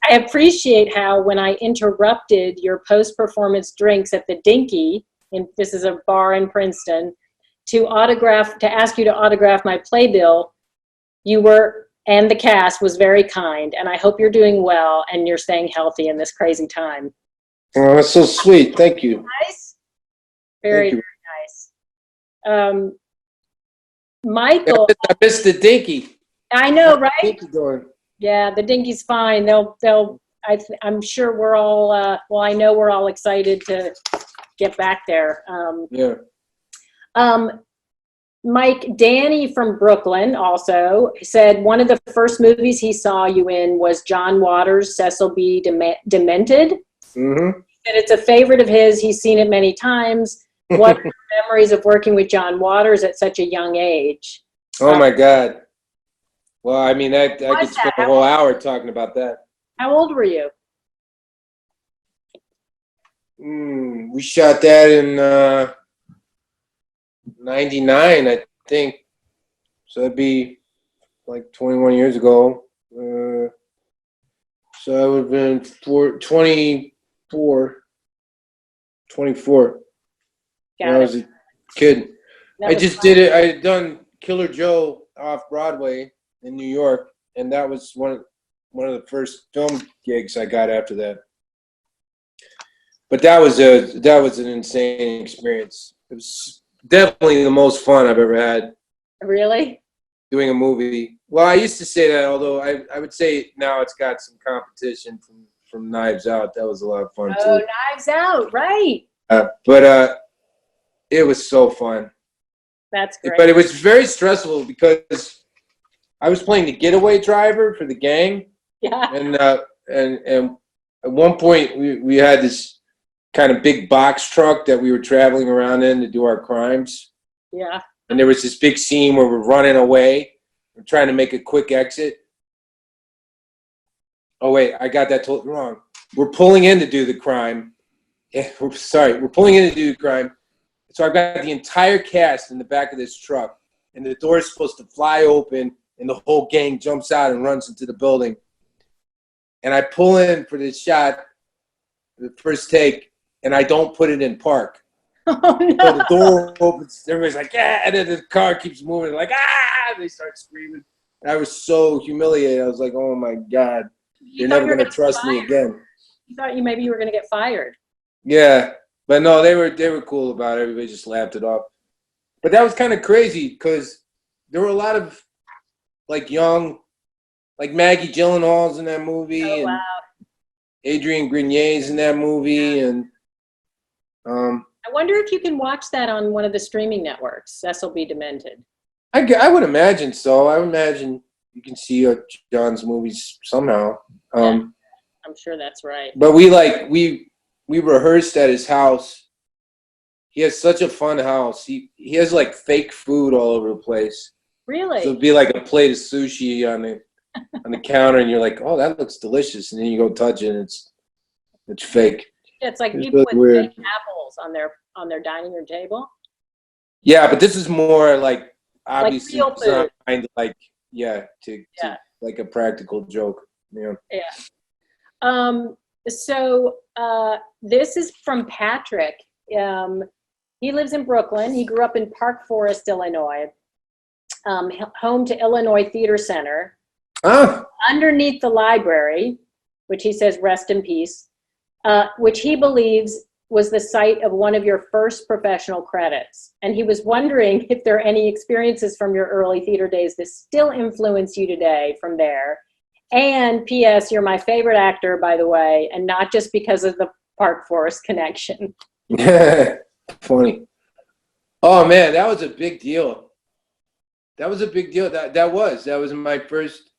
S1: appreciate how when I interrupted your post-performance drinks at the Dinky, and this is a bar in Princeton, to ask you to autograph my playbill, you were and the cast was very kind, and I hope you're doing well and you're staying healthy in this crazy time.
S2: Oh, that's so sweet. Thank you.
S1: Nice. Very, very nice. Michael.
S2: I missed the dinky.
S1: I know, right?
S2: Dinky going.
S1: Yeah, the dinky's fine. I'm sure we're all, well, I know we're all excited to get back there.
S2: Yeah.
S1: Mike, Danny from Brooklyn also said one of the first movies he saw you in was John Waters' Cecil B. Demented.
S2: Mm-hmm.
S1: And it's a favorite of his. He's seen it many times. What are your memories of working with John Waters at such a young age?
S2: Oh my God. Well, I mean, I could spend a whole hour talking about that.
S1: How old were you?
S2: We shot that in 99, I think. So that'd be like 21 years ago. So I would have been 24 when I was a kid. I just did it. I had done Killer Joe off Broadway in New York, and that was one of the first film gigs I got after that. But that was an insane experience. It was definitely the most fun I've ever had.
S1: Really?
S2: Doing a movie. Well, I used to say that, although I would say now it's got some competition from Knives Out. That was a lot of fun too.
S1: Oh, Knives Out, right?
S2: But it was so fun.
S1: That's great.
S2: But it was very stressful because I was playing the getaway driver for the gang.
S1: Yeah.
S2: And at one point we had this kind of big box truck that we were traveling around in to do our crimes.
S1: Yeah.
S2: And there was this big scene where we're running away. We're trying to make a quick exit. Oh, wait, I got that totally wrong. We're pulling in to do the crime. We're pulling in to do the crime. So I've got the entire cast in the back of this truck, and the door is supposed to fly open, and the whole gang jumps out and runs into the building. And I pull in for this shot, the first take, and I don't put it in park.
S1: Oh, no.
S2: So the door opens, everybody's like, yeah, and then the car keeps moving, like, ah, they start screaming. And I was so humiliated. I was like, oh my God, you're never going to trust me again.
S1: You thought maybe you were going to get fired.
S2: Yeah, but no, they were cool about it. Everybody just laughed it off. But that was kind of crazy because there were a lot of like young, like Maggie Gyllenhaal's in that movie,
S1: Oh,
S2: and
S1: wow.
S2: Adrienne Grenier's in that movie, and
S1: I wonder if you can watch that on one of the streaming networks, Cecil B. Demented.
S2: I would imagine so. I would imagine you can see John's movies somehow.
S1: I'm sure that's right.
S2: But we rehearsed at his house. He has such a fun house. He has like fake food all over the place.
S1: Really?
S2: So it'd be like a plate of sushi on the counter, and you're like, oh, that looks delicious, and then you go touch it, and it's fake.
S1: It's like
S2: It's
S1: people with
S2: weird.
S1: fake apples on their dining room table.
S2: Yeah, but this is more like obviously
S1: real food.
S2: designed like to like a practical joke. Yeah.
S1: Yeah. So this is from Patrick. He lives in Brooklyn. He grew up in Park Forest, Illinois, home to Illinois Theater Center.
S2: Ah.
S1: Underneath the library, which he says rest in peace, which he believes was the site of one of your first professional credits. And he was wondering if there are any experiences from your early theater days that still influence you today from there. And P.S., you're my favorite actor, by the way, and not just because of the Park Forest connection.
S2: Funny. Oh man, that was a big deal. That was a big deal. That was my first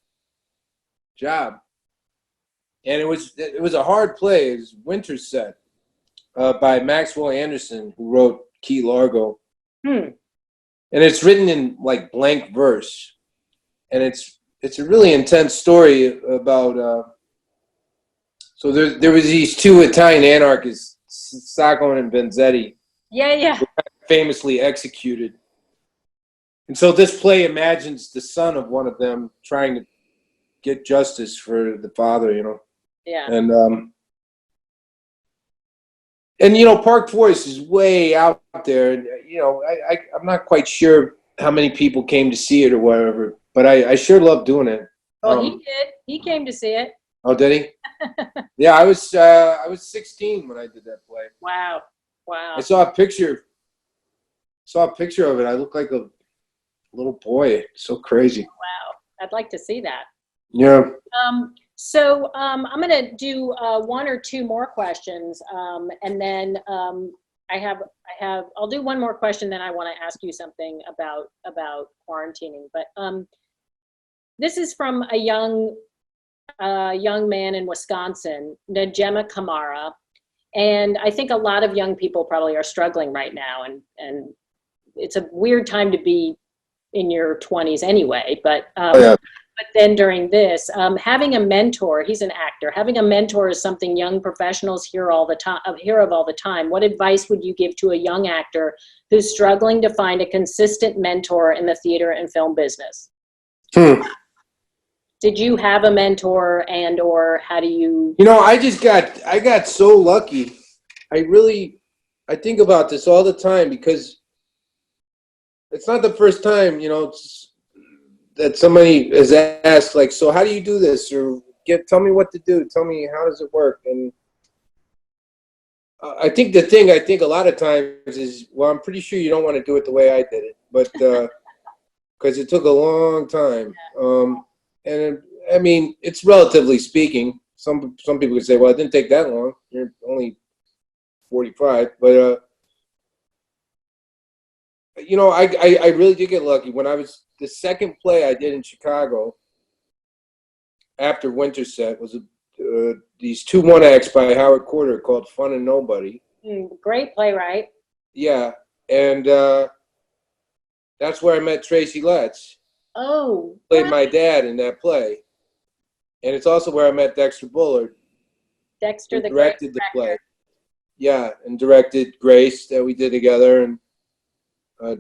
S2: job, and it was a hard play. It was Winterset by Maxwell Anderson, who wrote Key Largo, and it's written in like blank verse, and it's a really intense story about. So there was these two Italian anarchists, Sacco and Vanzetti.
S1: Yeah.
S2: Famously executed. And so this play imagines the son of one of them trying to get justice for the father,
S1: Yeah.
S2: And Park Forest is way out there, and I'm not quite sure how many people came to see it or whatever, but I sure love doing it.
S1: Well, he did. He came to see it.
S2: Oh, did he? Yeah, I was 16 when I did that play.
S1: Wow. Wow.
S2: I saw a picture of it. I look like a little boy. So crazy.
S1: Wow. I'd like to see that.
S2: Yeah.
S1: So I'm going to do one or two more questions, and then I'll do one more question. Then I want to ask you something about quarantining. But this is from a young man in Wisconsin, Najema Kamara, and I think a lot of young people probably are struggling right now, and it's a weird time to be in your 20s anyway. But But then during this, having a mentor, he's an actor, having a mentor is something young professionals hear of all the time. What advice would you give to a young actor who's struggling to find a consistent mentor in the theater and film business? Did you have a mentor, and or how do you?
S2: You know, I got so lucky. I think about this all the time because it's not the first time, you know, that somebody has asked, like, so how do you do this? Or tell me what to do. Tell me, how does it work? And I think a lot of times is, well, I'm pretty sure you don't want to do it the way I did it, but because it took a long time. And I mean, it's relatively speaking. Some people could say, well, it didn't take that long. You're only 45, but you know, I really did get lucky. When I was the second play I did in Chicago after Winterset was these two one-acts by Howard Corder called Fun and Nobody.
S1: Great playwright.
S2: Yeah, and that's where I met Tracy Letts.
S1: Oh.
S2: Played my dad in that play. And it's also where I met Dexter Bullard.
S1: Dexter, the
S2: directed the play. Yeah, and directed Grace that we did together, and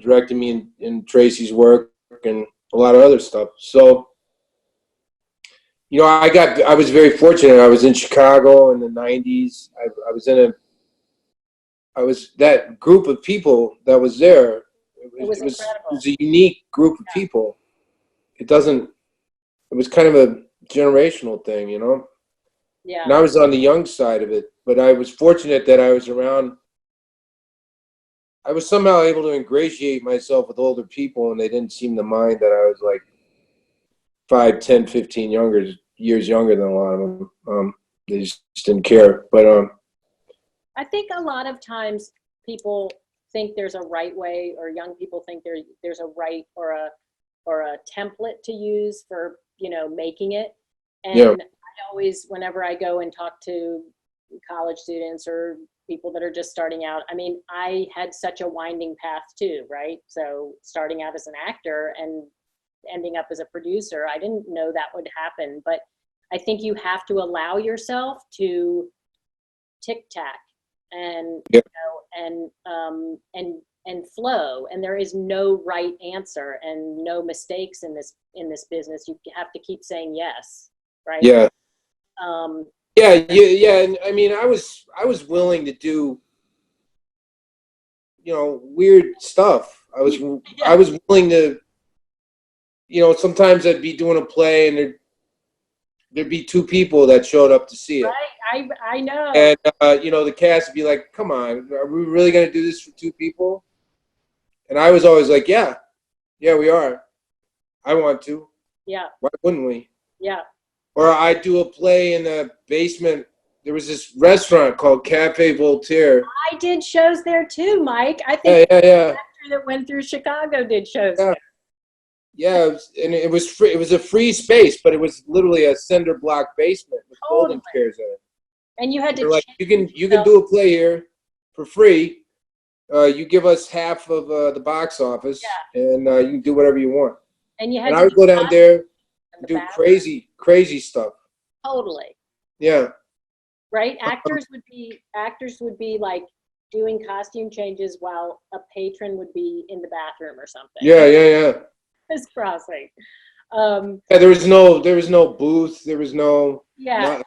S2: directed me in Tracy's work and a lot of other stuff. So, you know, I was very fortunate. I was in Chicago in the 90s. That group of people that was there. It was a unique group of people. It was kind of a generational thing, you know?
S1: Yeah.
S2: And I was on the young side of it, but I was fortunate that I was somehow able to ingratiate myself with older people, and they didn't seem to mind that I was like 5, 10, 15 years younger than a lot of them. They just didn't care. But
S1: I think a lot of times people think there's a right way, or young people think there's a right or a template to use for, you know, making it. And
S2: yeah.
S1: I always, whenever I go and talk to college students or people that are just starting out, I mean, I had such a winding path too, right? So starting out as an actor and ending up as a producer, I didn't know that would happen, but I think you have to allow yourself to tic-tac and,
S2: yeah.
S1: you know, and flow, and there is no right answer and no mistakes in this business. You have to keep saying yes, right?
S2: Yeah. Yeah. And I mean, I was willing to do, you know, weird stuff. I was willing to, you know, sometimes I'd be doing a play and there'd be two people that showed up to see it.
S1: Right, I know.
S2: And you know, the cast would be like, "Come on, are we really going to do this for two people?" And I was always like, "Yeah, we are. I want to.
S1: Yeah.
S2: Why wouldn't we?"
S1: Yeah.
S2: Or I'd do a play in the basement. There was this restaurant called Cafe Voltaire.
S1: I did shows there too, Mike. I think
S2: the
S1: actor that went through Chicago did shows there.
S2: Yeah, it was free. It was a free space, but it was literally a cinder block basement with folding chairs in it.
S1: And you had to
S2: like, you can do a play here for free. You give us half of the box office, and you can do whatever you want.
S1: And you had
S2: I would go down there and do crazy stuff.
S1: Totally.
S2: Yeah.
S1: Right? Actors would be like doing costume changes while a patron would be in the bathroom or something.
S2: Yeah.
S1: It's crossing.
S2: There was no booth. There was no.
S1: Yeah.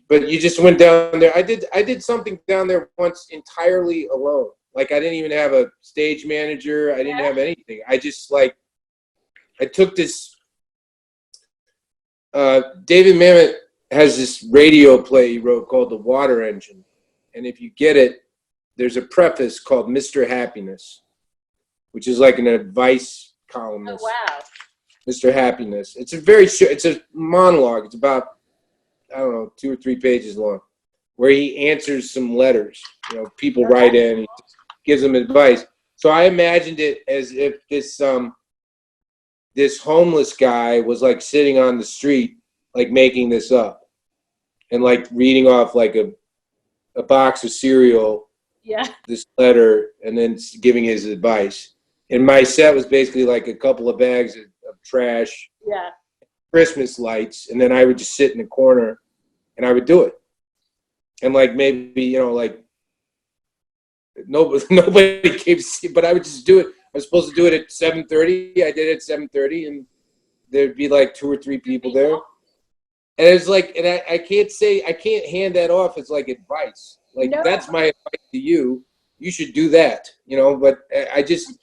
S2: But you just went down there. I did something down there once entirely alone. Like, I didn't even have a stage manager. I didn't have anything. I just I took this David Mamet has this radio play he wrote called The Water Engine. And if you get it, there's a preface called Mr. Happiness, which is like an advice columnist.
S1: Oh, wow.
S2: Mr. Happiness. It's a very short, it's a monologue. It's about, I don't know, 2 or 3 pages long, where he answers some letters. You know, people write in, he gives them advice. So I imagined it as if this homeless guy was like sitting on the street, like making this up, and like reading off like a box of cereal, this letter, and then giving his advice. And my set was basically like a couple of bags of trash, Christmas lights, and then I would just sit in the corner and I would do it. And like maybe, you know, like nobody came to see, but I would just do it. I was supposed to do it at 7:30. I did it at 7:30, and there'd be like 2 or 3 people there. And it's like, and I can't hand that off as like advice. Like, that's my advice to you. You should do that, you know, but I just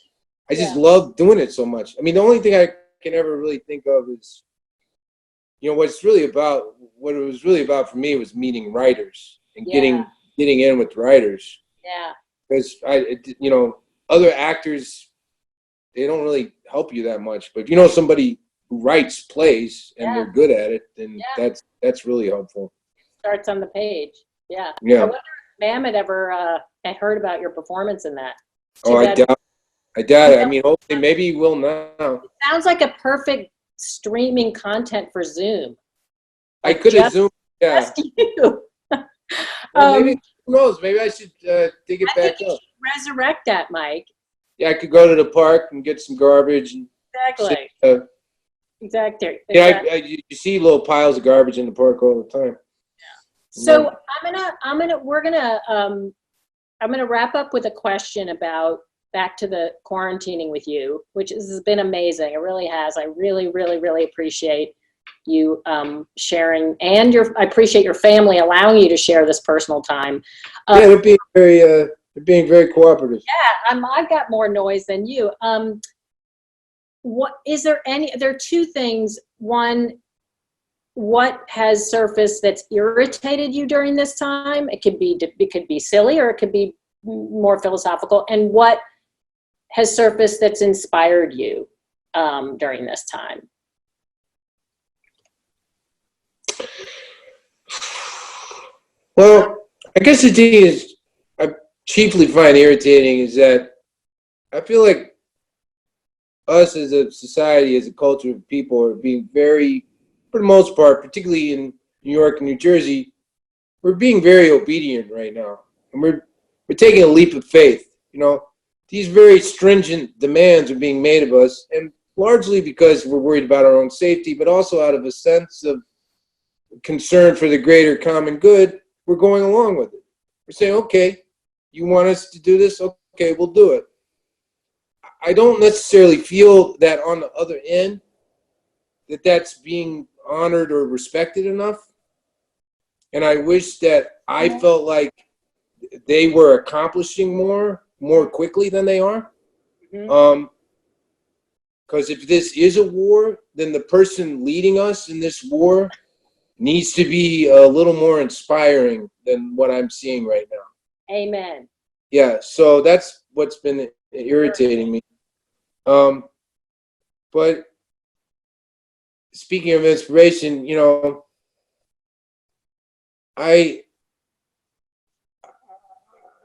S2: love doing it so much. I mean, the only thing I can ever really think of is, you know, what it was really about for me was meeting writers and getting in with writers. Yeah. Because you know, other actors, they don't really help you that much. But if you know somebody who writes plays and they're good at it, then that's really helpful.
S1: Starts on the page. Yeah.
S2: Yeah.
S1: I wonder if Mamet ever had heard about your performance in that.
S2: I doubt it. I mean, hopefully, maybe he will now.
S1: It sounds like a perfect streaming content for Zoom.
S2: Like, I could have Zoomed. Yeah.
S1: Just you.
S2: Well, maybe, who knows? Maybe I should dig it back up.
S1: Resurrect that, Mike.
S2: Yeah, I could go to the park and get some garbage. And
S1: exactly. Exactly.
S2: Yeah, you see little piles of garbage in the park all the time.
S1: Yeah. So we're gonna wrap up with a question about back to the quarantining with you, which has been amazing. It really has. I really, really, really appreciate you sharing, and I appreciate your family allowing you to share this personal time.
S2: They're being very cooperative.
S1: Yeah, I've got more noise than you. There are 2 things. One, what has surfaced that's irritated you during this time? It could be silly, or it could be more philosophical. And what has surfaced that's inspired you during this time?
S2: Well, I guess the thing is, I chiefly find irritating is that I feel like us as a society, as a culture of people, are being very, for the most part, particularly in New York and New Jersey, we're being very obedient right now. And we're taking a leap of faith. You know, these very stringent demands are being made of us, and largely because we're worried about our own safety, but also out of a sense of concern for the greater common good, we're going along with it. We're saying, okay, you want us to do this? Okay, we'll do it. I don't necessarily feel that on the other end that's being honored or respected enough. And I wish that I felt like they were accomplishing more quickly than they are. Because if this is a war, then the person leading us in this war needs to be a little more inspiring than what I'm seeing right now.
S1: Amen.
S2: Yeah, so that's what's been irritating me. But speaking of inspiration, you know, I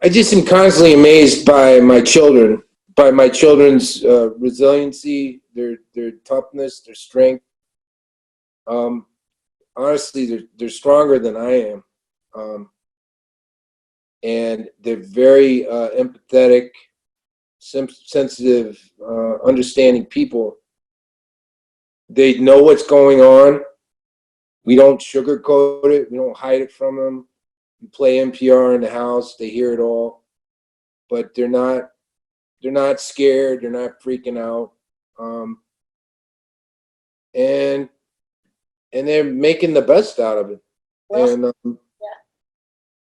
S2: just am constantly amazed by my children, by my children's resiliency, their toughness, their strength. Honestly, they're stronger than I am, and they're very empathetic, sensitive, understanding people. They know what's going on. We don't sugarcoat it. We don't hide it from them. We play NPR in the house. They hear it all, but they're not scared. They're not freaking out, and they're making the best out of it. Well, and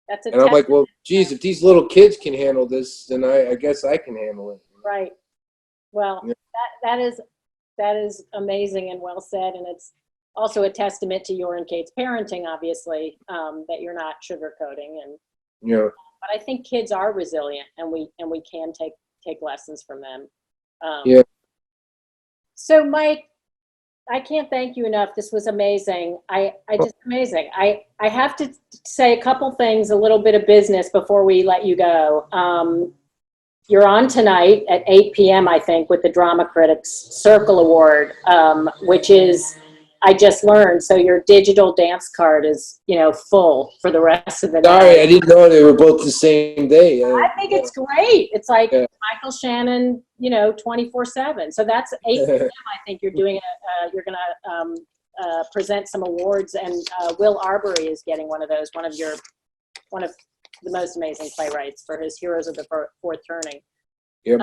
S1: that's
S2: and I'm like, well, geez, if these little kids can handle this, then I guess I can handle it.
S1: Right. Well, that is amazing and well said, and also a testament to your and Kate's parenting, obviously, that you're not sugarcoating. And
S2: Yeah.
S1: but I think kids are resilient, and we can take lessons from them.
S2: Yeah.
S1: So Mike, I can't thank you enough. This was amazing. I just amazing. I have to say a couple things, a little bit of business before we let you go. You're on tonight at 8 p.m., I think, with the Drama Critics Circle Award, which is, I just learned, so your digital dance card is, full for the rest of the night.
S2: Sorry, I didn't know they were both the same day.
S1: I think it's great. It's like Michael Shannon, 24/7. So that's 8 p.m. I think you're doing you're going to present some awards, and Will Arbery is getting one of those, one of the most amazing playwrights for his Heroes of the Fourth Turning.
S2: Yep.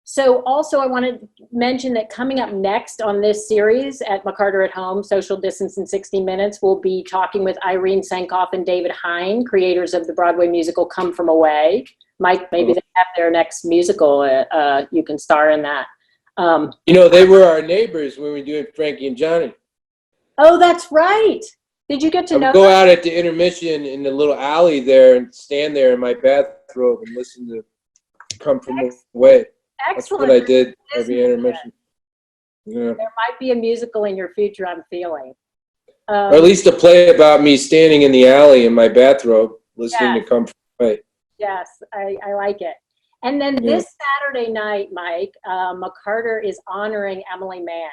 S1: So also I wanted to mention that coming up next on this series at McCarter at Home, Social Distance in 60 Minutes, we'll be talking with Irene Sankoff and David Hine, creators of the Broadway musical Come From Away. Mike, maybe they have their next musical. You can star in that.
S2: They were our neighbors when we were doing Frankie and Johnnie.
S1: Oh, that's right. Did you get to know?
S2: I would go out at the intermission in the little alley there and stand there in my bathrobe and listen to Come From Away.
S1: Excellent.
S2: That's what I did every intermission. Yeah.
S1: There might be a musical in your future, I'm feeling.
S2: Or at least a play about me standing in the alley in my bathrobe listening to Come From Away.
S1: Yes, I like it. And then this Saturday night, Mike, McCarter is honoring Emily Mann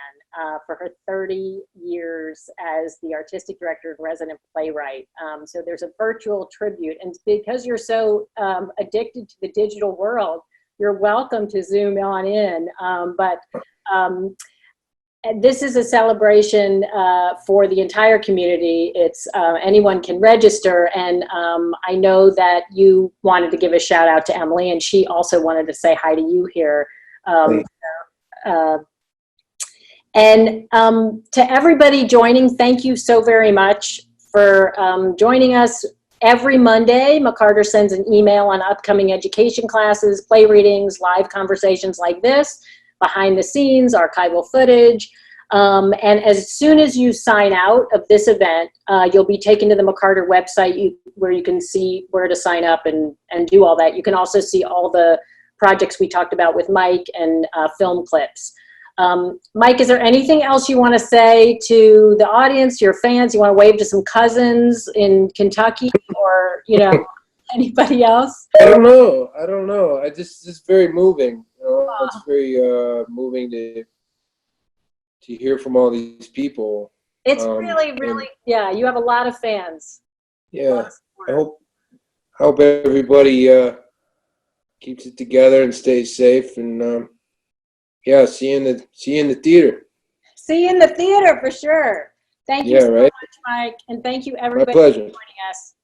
S1: for her 30 years as the artistic director and resident playwright. So there's a virtual tribute. And because you're so addicted to the digital world, you're welcome to Zoom on in. This is a celebration for the entire community. It's anyone can register, and I know that you wanted to give a shout out to Emily, and she also wanted to say hi to you here. And to everybody joining, thank you so very much for joining us. Every Monday, McCarter sends an email on upcoming education classes, play readings, live conversations like this, behind the scenes, archival footage. And as soon as you sign out of this event, you'll be taken to the McCarter website where you can see where to sign up and do all that. You can also see all the projects we talked about with Mike and film clips. Mike, is there anything else you want to say to the audience, your fans? You want to wave to some cousins in Kentucky or, anybody else?
S2: I don't know. It's very moving. It's very moving to hear from all these people.
S1: It's really, you have a lot of fans.
S2: Yeah, I hope everybody keeps it together and stays safe. And see you in the theater.
S1: See you in the theater for sure. Thank you so much, Mike, and thank you everybody for joining us.